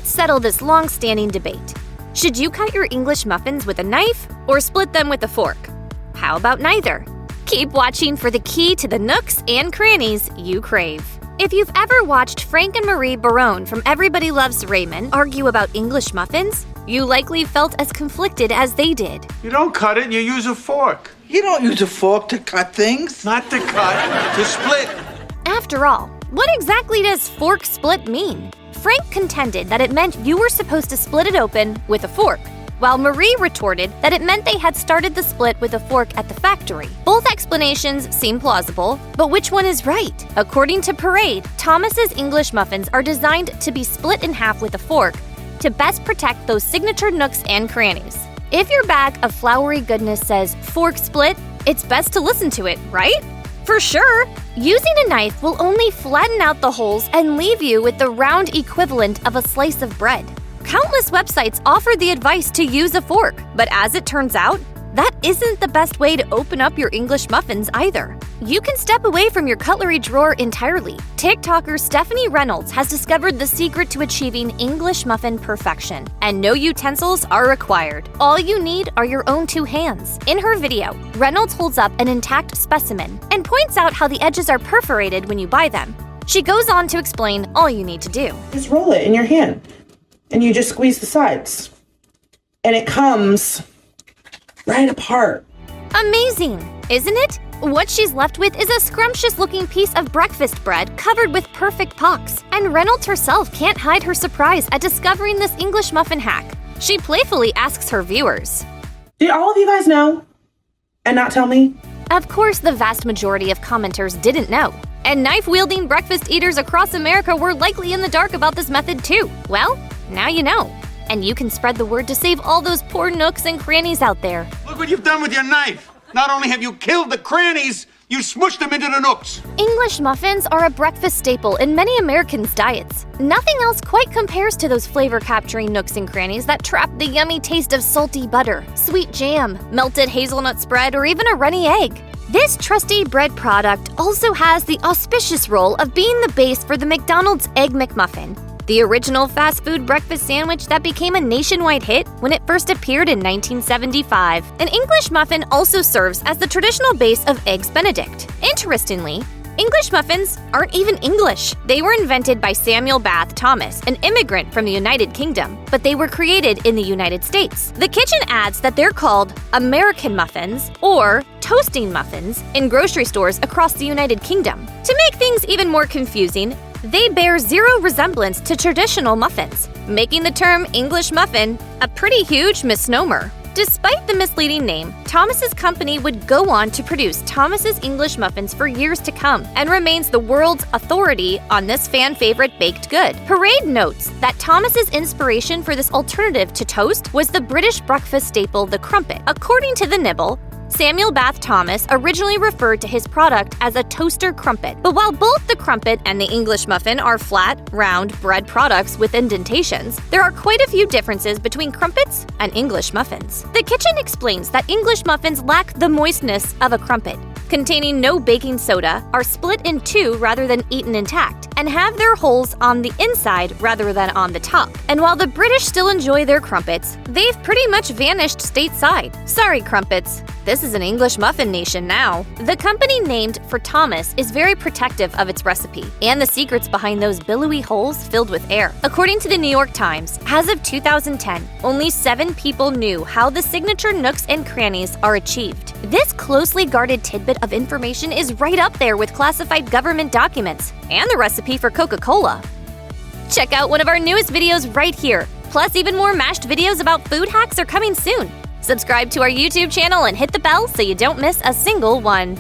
let's settle this long-standing debate. Should you cut your English muffins with a knife or split them with a fork? How about neither? Keep watching for the key to the nooks and crannies you crave. If you've ever watched Frank and Marie Barone from Everybody Loves Raymond argue about English muffins, you likely felt as conflicted as they did. You don't cut it, you use a fork. You don't use a fork to cut things. Not to cut, to split. After all, what exactly does fork split mean? Frank contended that it meant you were supposed to split it open with a fork, while Marie retorted that it meant they had started the split with a fork at the factory. Both explanations seem plausible, but which one is right? According to Parade, Thomas's English muffins are designed to be split in half with a fork to best protect those signature nooks and crannies. If your bag of floury goodness says fork split, it's best to listen to it, right? For sure! Using a knife will only flatten out the holes and leave you with the round equivalent of a slice of bread. Countless websites offer the advice to use a fork, but as it turns out, that isn't the best way to open up your English muffins either. You can step away from your cutlery drawer entirely. TikToker Stephanie Reynolds has discovered the secret to achieving English muffin perfection, and no utensils are required. All you need are your own two hands. In her video, Reynolds holds up an intact specimen and points out how the edges are perforated when you buy them. She goes on to explain all you need to do. Just roll it in your hand, and you just squeeze the sides, and it comes right apart. Amazing, isn't it? What she's left with is a scrumptious-looking piece of breakfast bread covered with perfect pocks, and Reynolds herself can't hide her surprise at discovering this English muffin hack. She playfully asks her viewers, Did all of you guys know and not tell me? Of course, the vast majority of commenters didn't know, and knife-wielding breakfast eaters across America were likely in the dark about this method too. Well, now you know. And you can spread the word to save all those poor nooks and crannies out there. Look what you've done with your knife. Not only have you killed the crannies, you smushed them into the nooks. English muffins are a breakfast staple in many Americans' diets. Nothing else quite compares to those flavor-capturing nooks and crannies that trap the yummy taste of salty butter, sweet jam, melted hazelnut spread, or even a runny egg. This trusty bread product also has the auspicious role of being the base for the McDonald's Egg McMuffin, the original fast food breakfast sandwich that became a nationwide hit when it first appeared in 1975. An English muffin also serves as the traditional base of Eggs Benedict. Interestingly, English muffins aren't even English. They were invented by Samuel Bath Thomas, an immigrant from the United Kingdom, but they were created in the United States. The kitchen adds that they're called American muffins or toasting muffins in grocery stores across the United Kingdom. To make things even more confusing, they bear zero resemblance to traditional muffins, making the term English muffin a pretty huge misnomer. Despite the misleading name, Thomas's company would go on to produce Thomas's English muffins for years to come and remains the world's authority on this fan-favorite baked good. Parade notes that Thomas's inspiration for this alternative to toast was the British breakfast staple, the crumpet. According to The Nibble, Samuel Bath Thomas originally referred to his product as a toaster crumpet. But while both the crumpet and the English muffin are flat, round bread products with indentations, there are quite a few differences between crumpets and English muffins. The kitchen explains that English muffins lack the moistness of a crumpet, containing no baking soda, are split in two rather than eaten intact, and have their holes on the inside rather than on the top. And while the British still enjoy their crumpets, they've pretty much vanished stateside. Sorry, crumpets. This is an English muffin nation now. The company named for Thomas is very protective of its recipe and the secrets behind those billowy holes filled with air. According to the New York Times, as of 2010, only 7 people knew how the signature nooks and crannies are achieved. This closely guarded tidbit of information is right up there with classified government documents and the recipe for Coca-Cola. Check out one of our newest videos right here. Plus, even more mashed videos about food hacks are coming soon. Subscribe to our YouTube channel and hit the bell so you don't miss a single one.